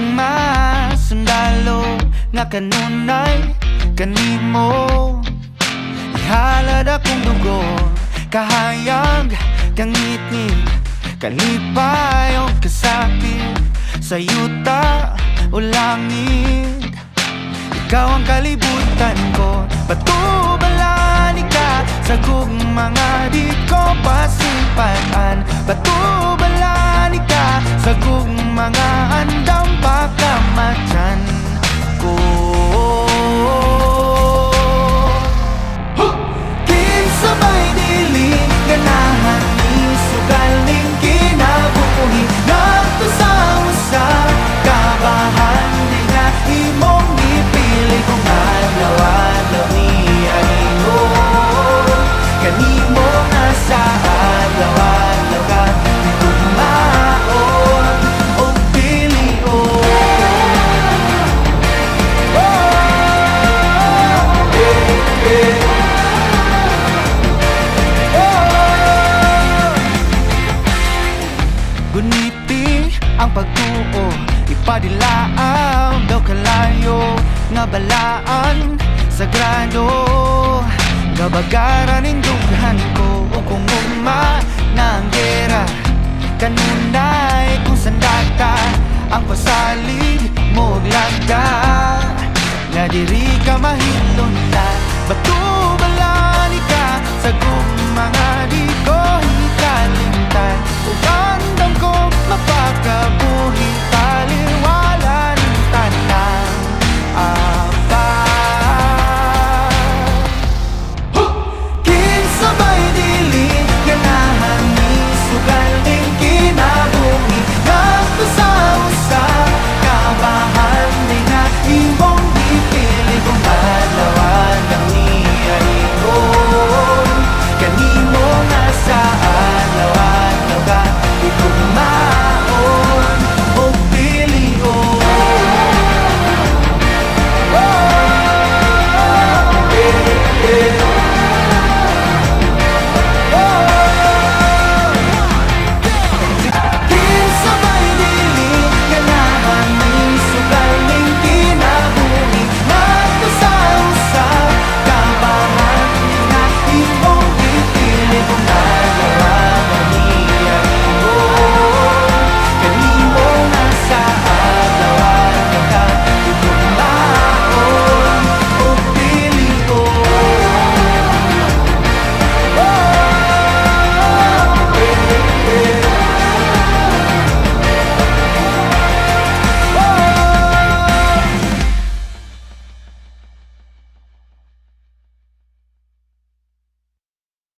gugma sundalo nga kanunay kanimo. Ihalad akong dugo, kahayag, kangitngit, kalipay o kasakit, sa yuta o langit. Ikaw ang kalibutan ko, patubalan ka sa gugmanga di ko pasimpatan. Patubalan ka sa gugmanga andam pagkamatyan ko. Kinsabay diling ganahan ni sugaling kinabuhi nagto sa usa kabahan di nga imong ipili kung adlaw-adlaw niya ingon kanimo nga sa adlaw-adlaw ka tugmaon o pilion. Guniti ang pagtuo, ipadilaaw daw kalayo nga balaan sagrado. Gabagaran indughan ko o kung ugma na ang gera kanunay kung sandata ang pasalig mo lagda nga diri ka mahilon ta. Batubalan ka sa gugma